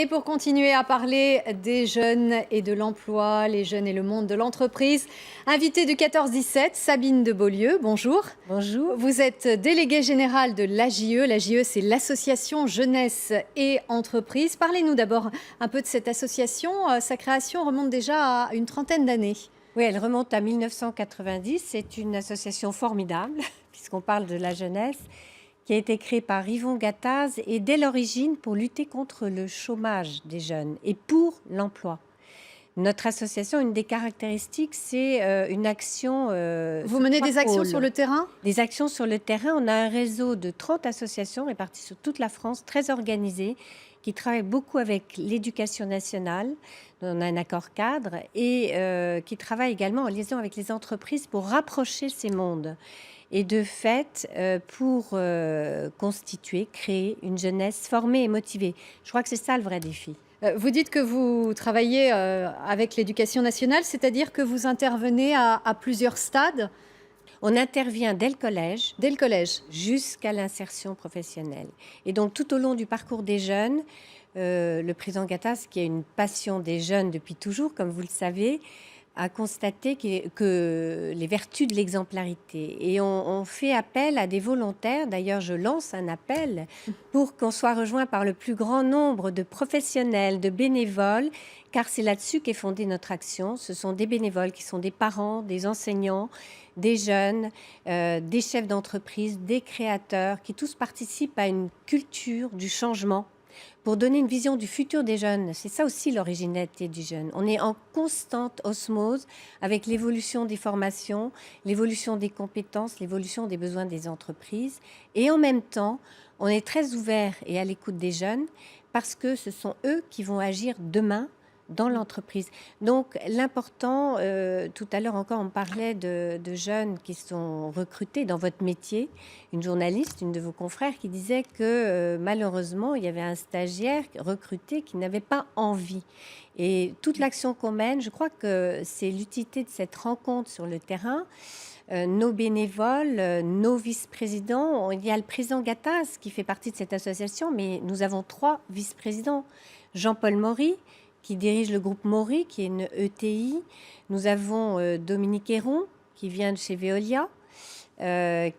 Et pour continuer à parler des jeunes et de l'emploi, les jeunes et le monde de l'entreprise, invitée du 14-17, Sabine de Beaulieu, bonjour. Bonjour. Vous êtes déléguée générale de l'AJE. L'AJE, c'est l'association Jeunesse et Entreprise. Parlez-nous d'abord un peu de cette association. Sa création remonte déjà à une trentaine d'années. Oui, elle remonte à 1990. C'est une association formidable, puisqu'on parle de la jeunesse, qui a été créée par Yvon Gattaz et dès l'origine pour lutter contre le chômage des jeunes et pour l'emploi. Notre association, une des caractéristiques, c'est une action. Vous menez des actions sur le terrain ? Des actions sur le terrain. On a un réseau de 30 associations réparties sur toute la France, très organisées, qui travaillent beaucoup avec l'éducation nationale. On a un accord cadre et qui travaille également en liaison avec les entreprises pour rapprocher ces mondes. Et de fait, pour constituer, créer une jeunesse formée et motivée. Je crois que c'est ça le vrai défi. Vous dites que vous travaillez avec l'éducation nationale, c'est-à-dire que vous intervenez à plusieurs stades. On intervient dès le collège. Dès le collège. Jusqu'à l'insertion professionnelle. Et donc, tout au long du parcours des jeunes, le président Gattaz, qui a une passion des jeunes depuis toujours, comme vous le savez, a constaté que les vertus de l'exemplarité. Et on fait appel à des volontaires. D'ailleurs, je lance un appel pour qu'on soit rejoint par le plus grand nombre de professionnels, de bénévoles, car c'est là-dessus qu'est fondée notre action. Ce sont des bénévoles qui sont des parents, des enseignants, des jeunes, des chefs d'entreprise, des créateurs, qui tous participent à une culture du changement pour donner une vision du futur des jeunes. C'est ça aussi l'originalité du jeune. On est en constante osmose avec l'évolution des formations, l'évolution des compétences, l'évolution des besoins des entreprises. Et en même temps, on est très ouvert et à l'écoute des jeunes parce que ce sont eux qui vont agir demain dans l'entreprise. Donc l'important, tout à l'heure encore, on parlait de jeunes qui sont recrutés dans votre métier. Une journaliste, une de vos confrères, qui disait que malheureusement, il y avait un stagiaire recruté qui n'avait pas envie. Et toute l'action qu'on mène, je crois que c'est l'utilité de cette rencontre sur le terrain. Nos bénévoles, nos vice-présidents, il y a le président Gattaz qui fait partie de cette association, mais nous avons 3 vice-présidents. Jean-Paul Maury, qui dirige le groupe Maury, qui est une ETI. Nous avons Dominique Héron, qui vient de chez Veolia,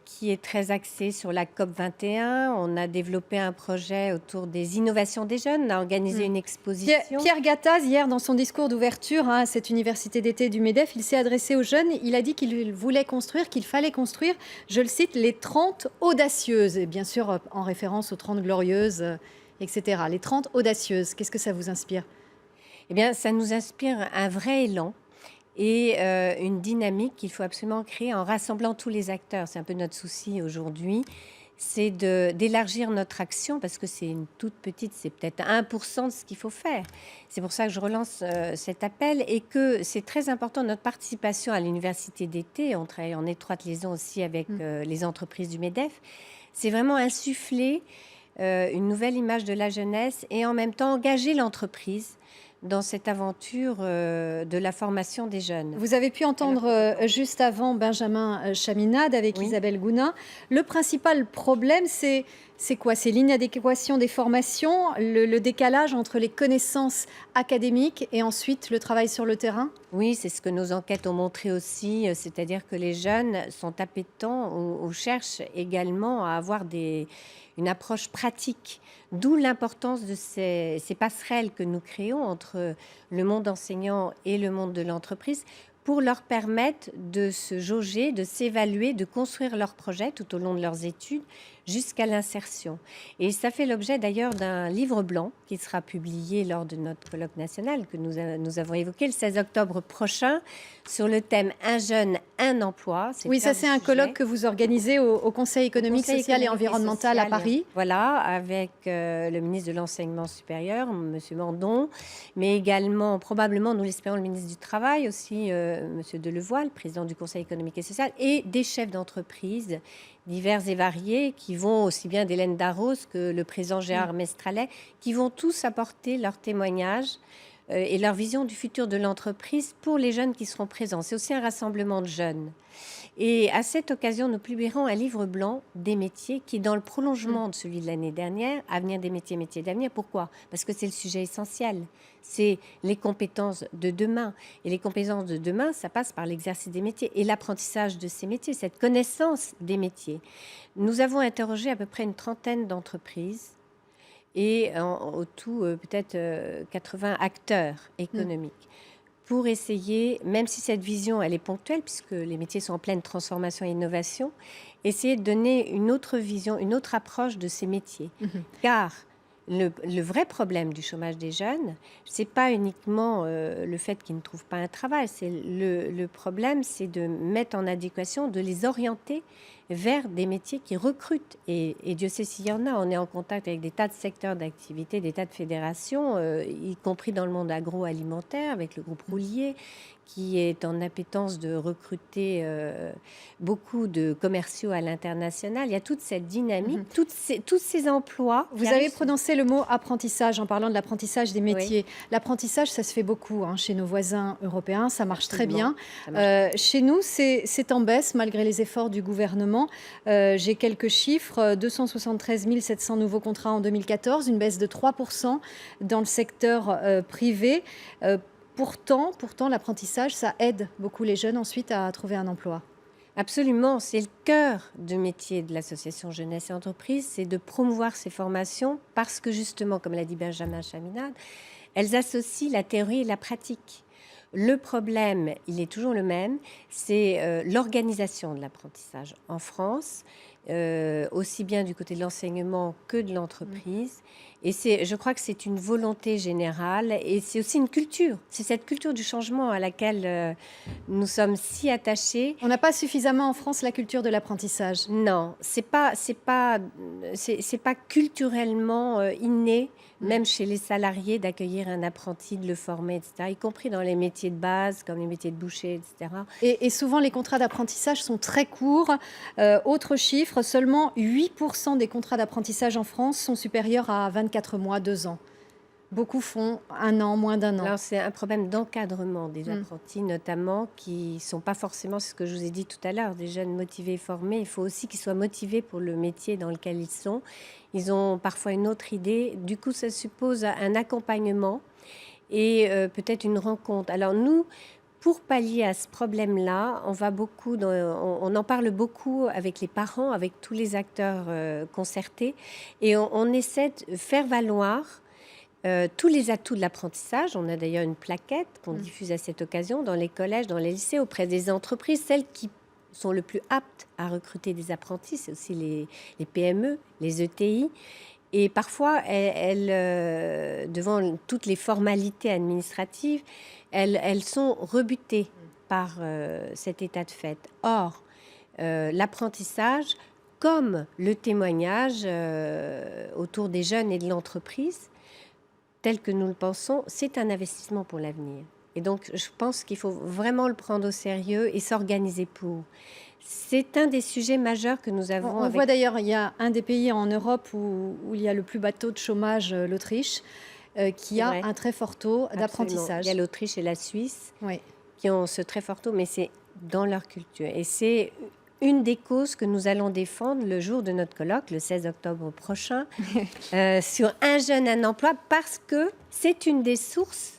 qui est très axé sur la COP 21. On a développé un projet autour des innovations des jeunes. On a organisé une exposition. Pierre Gattaz, hier, dans son discours d'ouverture à cette université d'été du MEDEF, il s'est adressé aux jeunes. Il a dit qu'il voulait construire, qu'il fallait construire, je le cite, les 30 audacieuses. Et bien sûr, en référence aux 30 glorieuses, etc. Les 30 audacieuses. Qu'est-ce que ça vous inspire ? Eh bien, ça nous inspire un vrai élan et une dynamique qu'il faut absolument créer en rassemblant tous les acteurs. C'est un peu notre souci aujourd'hui, c'est d'élargir notre action parce que c'est une toute petite, c'est peut-être 1% de ce qu'il faut faire. C'est pour ça que je relance cet appel et que c'est très important notre participation à l'université d'été. On travaille en étroite liaison aussi avec les entreprises du MEDEF. C'est vraiment insuffler une nouvelle image de la jeunesse et en même temps engager l'entreprise dans cette aventure de la formation des jeunes. Vous avez pu entendre juste avant Benjamin Chaminade avec Isabelle Gounin. Le principal problème, c'est quoi ? C'est l'inadéquation des formations, le décalage entre les connaissances académiques et ensuite le travail sur le terrain ? Oui, c'est ce que nos enquêtes ont montré aussi, c'est-à-dire que les jeunes sont appétents ou cherchent également à avoir une approche pratique, d'où l'importance de ces passerelles que nous créons entre le monde enseignant et le monde de l'entreprise pour leur permettre de se jauger, de s'évaluer, de construire leurs projets tout au long de leurs études jusqu'à l'insertion. Et ça fait l'objet d'ailleurs d'un livre blanc qui sera publié lors de notre colloque national que nous avons évoqué le 16 octobre prochain sur le thème « Un jeune, un emploi ». Oui, ça c'est un colloque que vous organisez au Conseil économique, social et environnemental à Paris. Voilà, avec le ministre de l'Enseignement supérieur, M. Mandon, mais également, probablement, nous l'espérons, le ministre du Travail aussi, M. Delevoye, le président du Conseil économique et social, et des chefs d'entreprise divers et variés qui vont, aussi bien d'Hélène Darroze que le président Gérard Mestralet, qui vont tous apporter leur témoignage et leur vision du futur de l'entreprise pour les jeunes qui seront présents. C'est aussi un rassemblement de jeunes. Et à cette occasion, nous publierons un livre blanc des métiers qui est dans le prolongement de celui de l'année dernière, Avenir des métiers, métiers d'avenir. Pourquoi? Parce que c'est le sujet essentiel. C'est les compétences de demain. Et les compétences de demain, ça passe par l'exercice des métiers et l'apprentissage de ces métiers, cette connaissance des métiers. Nous avons interrogé à peu près une trentaine d'entreprises et au tout peut-être 80 acteurs économiques. Pour essayer, même si cette vision elle est ponctuelle, puisque les métiers sont en pleine transformation et innovation, essayer de donner une autre vision, une autre approche de ces métiers. Car le vrai problème du chômage des jeunes, c'est pas uniquement le fait qu'ils ne trouvent pas un travail. C'est le problème, c'est de mettre en adéquation, de les orienter vers des métiers qui recrutent. Et Dieu sait s'il y en a. On est en contact avec des tas de secteurs d'activité, des tas de fédérations, y compris dans le monde agroalimentaire, avec le groupe Roulier, qui est en appétence de recruter beaucoup de commerciaux à l'international. Il y a toute cette dynamique, tous ces emplois. Vous avez prononcé le mot apprentissage en parlant de l'apprentissage des métiers. Oui. L'apprentissage, ça se fait beaucoup chez nos voisins européens, ça marche très bien. Marche. Chez nous, c'est en baisse malgré les efforts du gouvernement. J'ai quelques chiffres, 273 700 nouveaux contrats en 2014, une baisse de 3% dans le secteur privé. Pourtant, l'apprentissage, ça aide beaucoup les jeunes ensuite à trouver un emploi. Absolument, c'est le cœur du métier de l'association Jeunesse et Entreprise, c'est de promouvoir ces formations parce que justement, comme l'a dit Benjamin Chaminade, elles associent la théorie et la pratique. Le problème, il est toujours le même, c'est l'organisation de l'apprentissage en France, aussi bien du côté de l'enseignement que de l'entreprise. Et je crois que c'est une volonté générale et c'est aussi une culture. C'est cette culture du changement à laquelle nous sommes si attachés. On n'a pas suffisamment en France la culture de l'apprentissage. Non, c'est pas culturellement inné, même chez les salariés, d'accueillir un apprenti, de le former, etc., y compris dans les métiers de base, comme les métiers de boucher, etc. Et souvent, les contrats d'apprentissage sont très courts. Autre chiffre, seulement 8% des contrats d'apprentissage en France sont supérieurs à 24 mois, 2 ans. Beaucoup font 1 an, moins d'1 an. Alors, c'est un problème d'encadrement des apprentis, notamment, qui ne sont pas forcément, c'est ce que je vous ai dit tout à l'heure, des jeunes motivés et formés. Il faut aussi qu'ils soient motivés pour le métier dans lequel ils sont. Ils ont parfois une autre idée. Du coup, ça suppose un accompagnement et peut-être une rencontre. Alors, nous, pour pallier à ce problème-là, on en parle beaucoup avec les parents, avec tous les acteurs concertés, et on essaie de faire valoir tous les atouts de l'apprentissage. On a d'ailleurs une plaquette qu'on diffuse à cette occasion dans les collèges, dans les lycées, auprès des entreprises, celles qui sont le plus aptes à recruter des apprentis, c'est aussi les PME, les ETI. Et parfois, devant toutes les formalités administratives, elles sont rebutées par cet état de fait. Or, l'apprentissage, comme le témoignage autour des jeunes et de l'entreprise, tel que nous le pensons, c'est un investissement pour l'avenir. Et donc, je pense qu'il faut vraiment le prendre au sérieux et s'organiser pour. C'est un des sujets majeurs que nous avons. On voit d'ailleurs, il y a un des pays en Europe où il y a le plus bas taux de chômage, l'Autriche, qui a un très fort taux d'apprentissage. Il y a l'Autriche et la Suisse qui ont ce très fort taux, mais c'est dans leur culture. Et c'est une des causes que nous allons défendre le jour de notre colloque, le 16 octobre prochain, sur un jeune, un emploi, parce que c'est une des sources,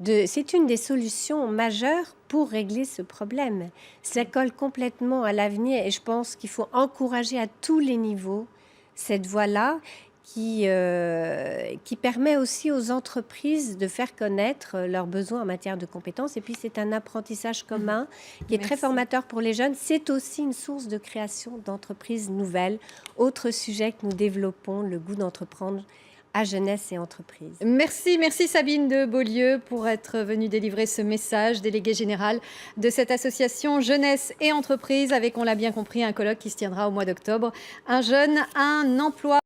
c'est une des solutions majeures pour régler ce problème. Ça colle complètement à l'avenir et je pense qu'il faut encourager à tous les niveaux cette voie-là qui permet aussi aux entreprises de faire connaître leurs besoins en matière de compétences. Et puis, c'est un apprentissage commun qui est très formateur pour les jeunes. C'est aussi une source de création d'entreprises nouvelles. Autre sujet que nous développons, le goût d'entreprendre à jeunesse et entreprise. Merci Sabine de Beaulieu pour être venue délivrer ce message, déléguée générale de cette association Jeunesse et Entreprise, avec, on l'a bien compris, un colloque qui se tiendra au mois d'octobre. Un jeune, un emploi.